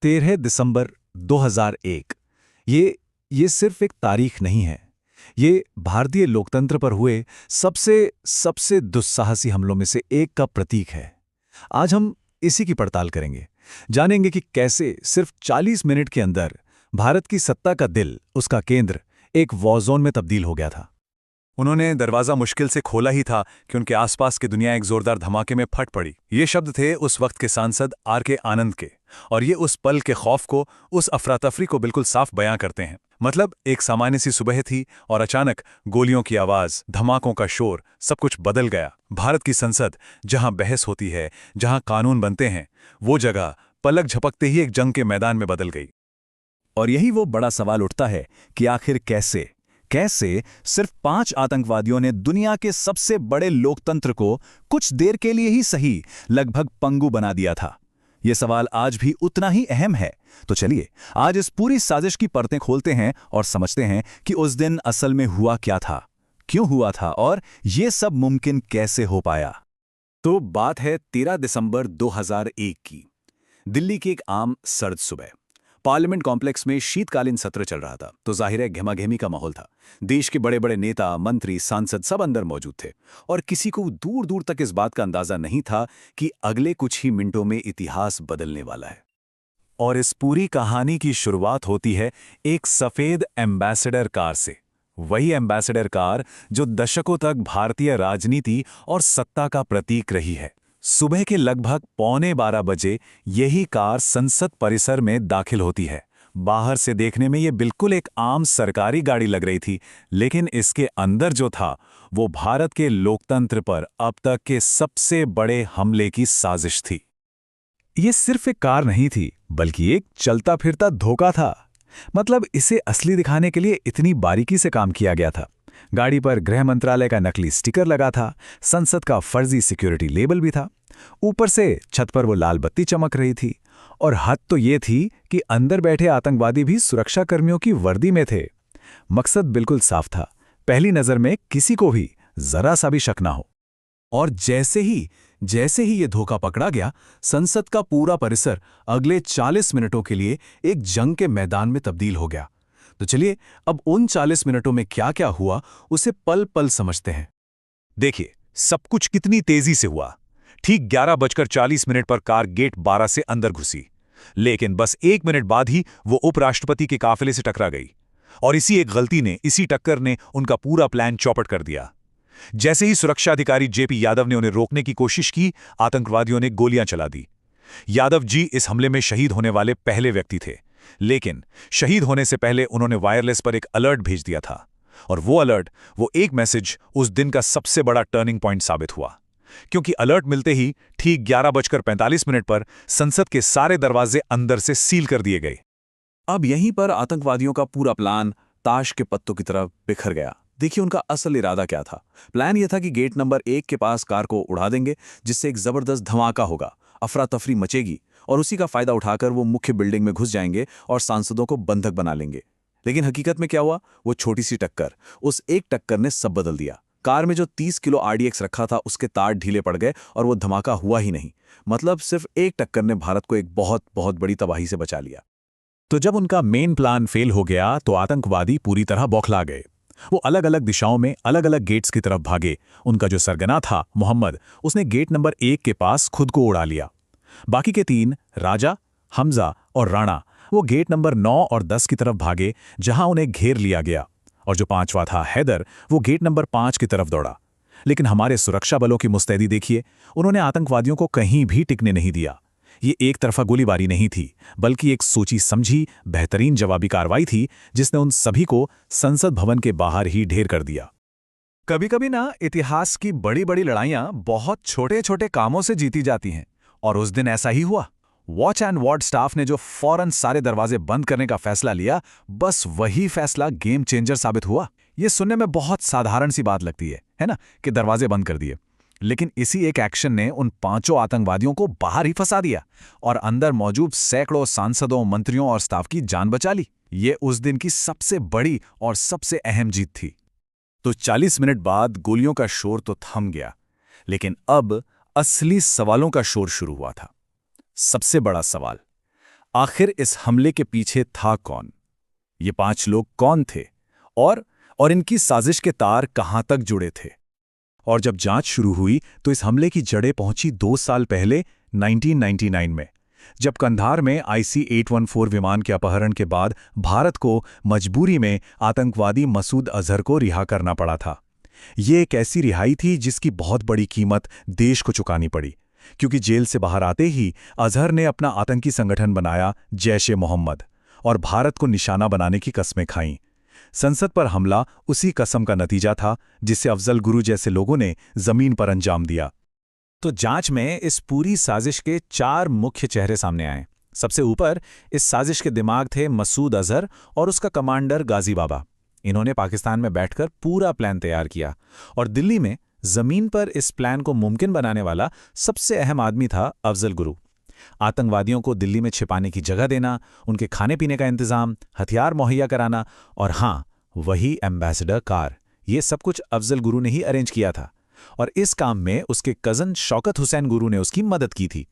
13 दिसंबर 2001। ये सिर्फ एक तारीख नहीं है। ये भारतीय लोकतंत्र पर हुए सबसे सबसे दुस्साहसी हमलों में से एक का प्रतीक है। आज हम इसी की पड़ताल करेंगे। जानेंगे कि कैसे सिर्फ 40 मिनट के अंदर भारत की सत्ता का दिल, उसका केंद्र, एक वॉर जोन में तब्दील हो गया था। उन्होंने दरवाजा मुश्किल से खोला ही था कि उनके आसपास की दुनिया एक जोरदार धमाके में फट पड़ी। ये शब्द थे उस वक्त के सांसद आर.के. आनंद के, और ये उस पल के खौफ को, उस अफरा-तफरी को बिल्कुल साफ बयां करते हैं। मतलब एक सामान्य सी सुबह थी और अचानक गोलियों की आवाज, धमाकों का शोर, सब कुछ बदल गया। भारत की संसद, जहां बहस होती है, जहां कानून बनते हैं, वो जगह पलक झपकते ही एक जंग के मैदान में बदल गई। और यही वो बड़ा सवाल उठता है कि आखिर कैसे सिर्फ 5 आतंकवादियों ने दुनिया के सबसे बड़े लोकतंत्र को कुछ देर के लिए ही सही लगभग पंगु बना दिया था। यह सवाल आज भी उतना ही अहम है। तो चलिए आज इस पूरी साजिश की परतें खोलते हैं और समझते हैं कि उस दिन असल में हुआ क्या था, क्यों हुआ था और यह सब मुमकिन कैसे हो पाया। तो बात है 13 दिसंबर 2001 की। दिल्ली की एक आम सर्द सुबह। पार्लियामेंट कॉम्प्लेक्स में शीतकालीन सत्र चल रहा था, तो जाहिर है गहमागहमी का माहौल था। देश के बड़े बड़े नेता, मंत्री, सांसद सब अंदर मौजूद थे और किसी को दूर दूर तक इस बात का अंदाजा नहीं था कि अगले कुछ ही मिनटों में इतिहास बदलने वाला है। और इस पूरी कहानी की शुरुआत होती है एक सफेद एम्बेसडर कार से। वही एम्बेसडर कार जो दशकों तक भारतीय राजनीति और सत्ता का प्रतीक रही है। सुबह के लगभग 11:15 बजे यही कार संसद परिसर में दाखिल होती है। बाहर से देखने में ये बिल्कुल एक आम सरकारी गाड़ी लग रही थी, लेकिन इसके अंदर जो था वो भारत के लोकतंत्र पर अब तक के सबसे बड़े हमले की साजिश थी। ये सिर्फ एक कार नहीं थी, बल्कि एक चलता फिरता धोखा था। मतलब इसे असली दिखाने के लिए इतनी बारीकी से काम किया गया था। गाड़ी पर गृह मंत्रालय का नकली स्टिकर लगा था, संसद का फर्जी सिक्योरिटी लेबल भी था। ऊपर से छत पर वो लाल बत्ती चमक रही थी, और हद तो ये थी कि अंदर बैठे आतंकवादी भी सुरक्षा कर्मियों की वर्दी में थे। मकसद बिल्कुल साफ था, पहली नजर में किसी को भी जरा सा भी शक ना हो। और जैसे ही ये धोखा पकड़ा गया, संसद का पूरा परिसर अगले 40 मिनटों के लिए एक जंग के मैदान में तब्दील हो गया। तो चलिए अब उन 40 मिनटों में क्या क्या हुआ उसे पल पल समझते हैं। देखिए सब कुछ कितनी तेजी से हुआ। ठीक 11:40 पर कार गेट 12 से अंदर घुसी, लेकिन बस 1 मिनट बाद ही वो उपराष्ट्रपति के काफिले से टकरा गई। और इसी एक गलती ने, इसी टक्कर ने उनका पूरा प्लान चौपट कर दिया। जैसे ही सुरक्षा अधिकारी जेपी यादव ने उन्हें रोकने की कोशिश की, आतंकवादियों ने गोलियां चला दी। यादव जी इस हमले में शहीद होने वाले पहले व्यक्ति थे, लेकिन शहीद होने से पहले उन्होंने वायरलेस पर एक अलर्ट भेज दिया था। और वो अलर्ट, वो एक मैसेज उस दिन का सबसे बड़ा टर्निंग पॉइंट साबित हुआ, क्योंकि अलर्ट मिलते ही ठीक 11:45 पर संसद के सारे दरवाजे अंदर से सील कर दिए गए। अब यहीं पर आतंकवादियों का पूरा प्लान ताश के पत्तों की तरह बिखर गया। देखिए उनका असल इरादा क्या था। प्लान यह था कि गेट नंबर 1 के पास कार को उड़ा देंगे, जिससे एक जबरदस्त धमाका होगा, अफरा तफरी मचेगी और उसी का फायदा उठाकर वो मुख्य बिल्डिंग में घुस जाएंगे और सांसदों को बंधक बना लेंगे। लेकिन हकीकत में क्या हुआ? वो छोटी सी टक्कर, उस एक टक्कर ने सब बदल दिया। कार में जो 30 किलो आरडीएक्स रखा था उसके तार ढीले पड़ गए और वो धमाका हुआ ही नहीं। मतलब सिर्फ एक टक्कर ने भारत को एक बहुत बहुत बड़ी तबाही से बचा लिया। तो जब उनका मेन प्लान फेल हो गया तो आतंकवादी पूरी तरह बौखला गए। वो अलग अलग दिशाओं में अलग अलग गेट्स की तरफ भागे। उनका जो सरगना था मोहम्मद, उसने गेट नंबर 1 के पास खुद को उड़ा लिया। बाकी के 3, राजा, हमजा और राणा, वो गेट नंबर 9 और 10 की तरफ भागे, जहां उन्हें घेर लिया गया। और जो 5वां था हैदर, वो गेट नंबर 5 की तरफ दौड़ा। लेकिन हमारे सुरक्षा बलों की मुस्तैदी देखिए, उन्होंने आतंकवादियों को कहीं भी टिकने नहीं दिया। ये एक तरफा गोलीबारी नहीं थी, बल्कि एक सोची समझी बेहतरीन जवाबी कार्रवाई थी, जिसने उन सभी को संसद भवन के बाहर ही ढेर कर दिया। कभी कभी ना इतिहास की बड़ी बड़ी लड़ाइयां बहुत छोटे छोटे कामों से जीती जाती हैं, और उस दिन ऐसा ही हुआ। वॉच एंड वार्ड स्टाफ ने जो फौरन सारे दरवाजे बंद करने का फैसला लिया, बस वही फैसला गेम चेंजर साबित हुआ। ये सुनने में बहुत साधारण सी बात लगती है ना, कि दरवाजे बंद कर दिए। लेकिन इसी एक एक्शन ने उन 5 आतंकवादियों को बाहर ही फंसा दिया और अंदर मौजूद सैकड़ों सांसदों, मंत्रियों और स्टाफ की जान बचा ली। ये उस दिन की सबसे बड़ी और सबसे अहम जीत थी। तो 40 मिनट बाद गोलियों का शोर तो थम गया, लेकिन अब असली सवालों का शोर शुरू हुआ था। सबसे बड़ा सवाल, आखिर इस हमले के पीछे था कौन? ये 5 लोग कौन थे और इनकी साजिश के तार कहां तक जुड़े थे? और जब जांच शुरू हुई तो इस हमले की जड़ें पहुंची 2 साल पहले 1999 में, जब कंधार में IC-814 विमान के अपहरण के बाद भारत को मजबूरी में आतंकवादी मसूद अजहर को रिहा करना पड़ा था। ये एक ऐसी रिहाई थी जिसकी बहुत बड़ी कीमत देश को चुकानी पड़ी, क्योंकि जेल से बाहर आते ही अजहर ने अपना आतंकी संगठन बनाया जैश-ए-मोहम्मद और भारत को निशाना बनाने की कस्में खाईं। संसद पर हमला उसी कसम का नतीजा था, जिसे अफजल गुरु जैसे लोगों ने जमीन पर अंजाम दिया। तो जांच में इस पूरी साजिश के 4 मुख्य चेहरे सामने आए। सबसे ऊपर इस साजिश के दिमाग थे मसूद अजहर और उसका कमांडर गाजी बाबा। इन्होंने पाकिस्तान में बैठकर पूरा प्लान तैयार किया और दिल्ली में जमीन पर इस प्लान को मुमकिन बनाने वाला सबसे अहम आदमी था अफजल गुरु। आतंकवादियों को दिल्ली में छिपाने की जगह देना, उनके खाने पीने का इंतजाम, हथियार मुहैया कराना और हाँ, वही एम्बेसडर कार, ये सब कुछ अफजल गुरु ने ही अरेंज किया था। और इस काम में उसके कजन शौकत हुसैन गुरु ने उसकी मदद की थी।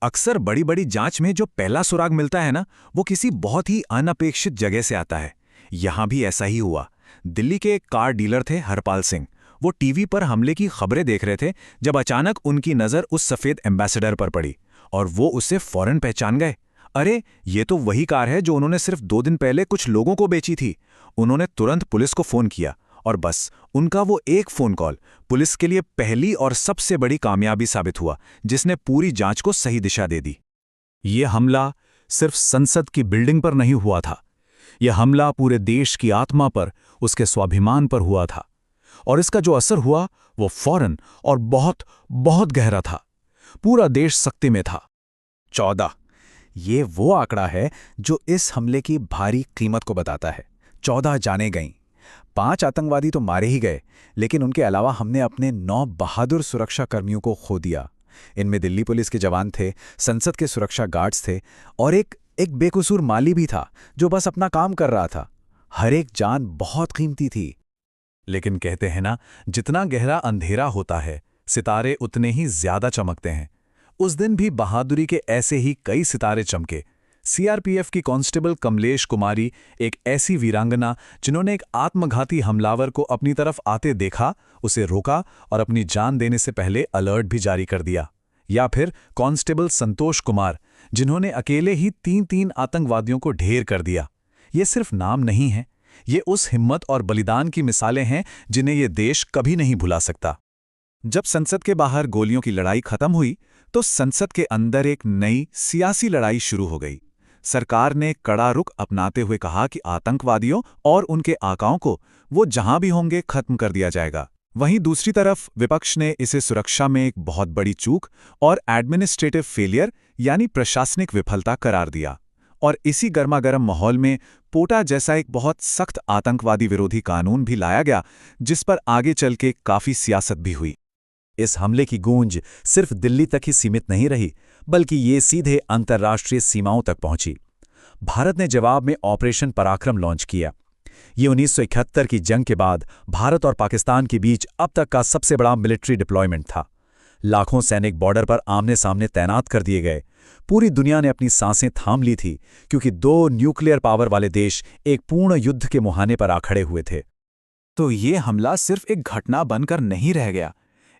अक्सर बड़ी बड़ी जांच में जो पहला सुराग मिलता है ना, वो किसी बहुत ही अनपेक्षित जगह से आता है। यहां भी ऐसा ही हुआ। दिल्ली के एक कार डीलर थे हरपाल सिंह। वो टीवी पर हमले की खबरें देख रहे थे जब अचानक उनकी नजर उस सफेद एम्बेसडर पर पड़ी और वो उसे फौरन पहचान गए। अरे, ये तो वही कार है जो उन्होंने सिर्फ 2 दिन पहले कुछ लोगों को बेची थी। उन्होंने तुरंत पुलिस को फोन किया और बस उनका वो एक फोन कॉल पुलिस के लिए पहली और सबसे बड़ी कामयाबी साबित हुआ, जिसने पूरी जांच को सही दिशा दे दी। ये हमला सिर्फ संसद की बिल्डिंग पर नहीं हुआ था। यह हमला पूरे देश की आत्मा पर, उसके स्वाभिमान पर हुआ था। और इसका जो असर हुआ वो फौरन और बहुत बहुत गहरा था। पूरा देश सख्ती में था। 14, ये वो आंकड़ा है जो इस हमले की भारी कीमत को बताता है। 14 जानें गईं। 5 आतंकवादी तो मारे ही गए, लेकिन उनके अलावा हमने अपने 9 बहादुर सुरक्षाकर्मियों को खो दिया। इनमें दिल्ली पुलिस के जवान थे, संसद के सुरक्षा गार्ड्स थे और एक बेकसूर माली भी था जो बस अपना काम कर रहा था। हर एक जान बहुत कीमती थी। लेकिन कहते हैं ना, जितना गहरा अंधेरा होता है, सितारे उतने ही ज्यादा चमकते हैं। उस दिन भी बहादुरी के ऐसे ही कई सितारे चमके। सीआरपीएफ की कांस्टेबल कमलेश कुमारी, एक ऐसी वीरांगना जिन्होंने एक आत्मघाती हमलावर को अपनी तरफ आते देखा, उसे रोका और अपनी जान देने से पहले अलर्ट भी जारी कर दिया। या फिर कांस्टेबल संतोष कुमार, जिन्होंने अकेले ही 3 आतंकवादियों को ढेर कर दिया। ये सिर्फ नाम नहीं है, ये उस हिम्मत और बलिदान की मिसालें हैं जिन्हें ये देश कभी नहीं भुला सकता। जब संसद के बाहर गोलियों की लड़ाई खत्म हुई तो संसद के अंदर एक नई सियासी लड़ाई शुरू हो गई। सरकार ने कड़ा रुख अपनाते हुए कहा कि आतंकवादियों और उनके आकाओं को वो जहां भी होंगे खत्म कर दिया जाएगा। वहीं दूसरी तरफ विपक्ष ने इसे सुरक्षा में एक बहुत बड़ी चूक और एडमिनिस्ट्रेटिव फेलियर यानी प्रशासनिक विफलता करार दिया। और इसी गर्मागर्म माहौल में पोटा जैसा एक बहुत सख्त आतंकवादी विरोधी कानून भी लाया गया, जिस पर आगे चल के काफी सियासत भी हुई। इस हमले की गूंज सिर्फ दिल्ली तक ही सीमित नहीं रही, बल्कि ये सीधे अंतर्राष्ट्रीय सीमाओं तक पहुंची। भारत ने जवाब में ऑपरेशन पराक्रम लॉन्च किया। ये 1971 की जंग के बाद भारत और पाकिस्तान के बीच अब तक का सबसे बड़ा मिलिट्री डिप्लॉयमेंट था। लाखों सैनिक बॉर्डर पर आमने सामने तैनात कर दिए गए। पूरी दुनिया ने अपनी सांसें थाम ली थी, क्योंकि 2 न्यूक्लियर पावर वाले देश एक पूर्ण युद्ध के मुहाने पर आ खड़े हुए थे। तो ये हमला सिर्फ एक घटना बनकर नहीं रह गया,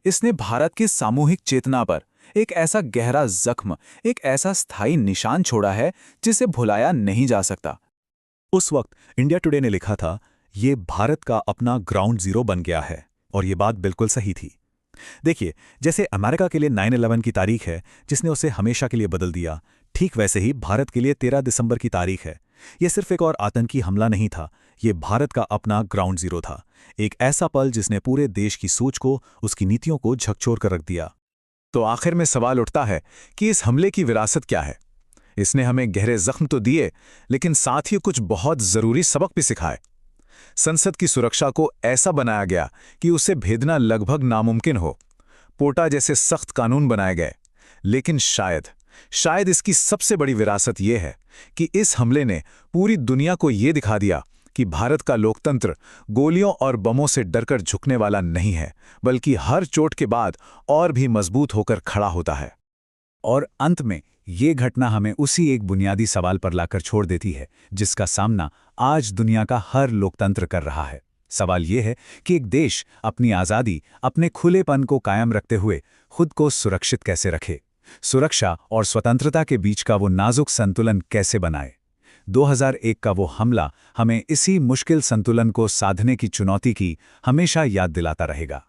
इसने भारत की सामूहिक चेतना पर एक ऐसा गहरा जख्म, एक ऐसा स्थायी निशान छोड़ा है जिसे भुलाया नहीं जा सकता। उस वक्त इंडिया टुडे ने लिखा था, ये भारत का अपना ग्राउंड जीरो बन गया है। और ये बात बिल्कुल सही थी। देखिए, जैसे अमेरिका के लिए 9/11 की तारीख है जिसने उसे हमेशा के लिए बदल दिया, ठीक वैसे ही भारत के लिए 13 दिसंबर की तारीख है। यह सिर्फ एक और आतंकी हमला नहीं था, ये भारत का अपना ग्राउंड जीरो था। एक ऐसा पल जिसने पूरे देश की सोच को, उसकी नीतियों को झकझोर कर रख दिया। तो आखिर में सवाल उठता है कि इस हमले की विरासत क्या है? इसने हमें गहरे जख्म तो दिए, लेकिन साथ ही कुछ बहुत जरूरी सबक भी सिखाए। संसद की सुरक्षा को ऐसा बनाया गया कि उसे भेदना लगभग नामुमकिन हो। पोटा जैसे सख्त कानून बनाए गए। लेकिन शायद इसकी सबसे बड़ी विरासत यह है कि इस हमले ने पूरी दुनिया को यह दिखा दिया कि भारत का लोकतंत्र गोलियों और बमों से डरकर झुकने वाला नहीं है, बल्कि हर चोट के बाद और भी मजबूत होकर खड़ा होता है। और अंत में ये घटना हमें उसी एक बुनियादी सवाल पर लाकर छोड़ देती है जिसका सामना आज दुनिया का हर लोकतंत्र कर रहा है। सवाल ये है कि एक देश अपनी आज़ादी, अपने खुलेपन को कायम रखते हुए खुद को सुरक्षित कैसे रखे, सुरक्षा और स्वतंत्रता के बीच का वो नाजुक संतुलन कैसे बनाए। 2001 का वो हमला हमें इसी मुश्किल संतुलन को साधने की चुनौती की हमेशा याद दिलाता रहेगा।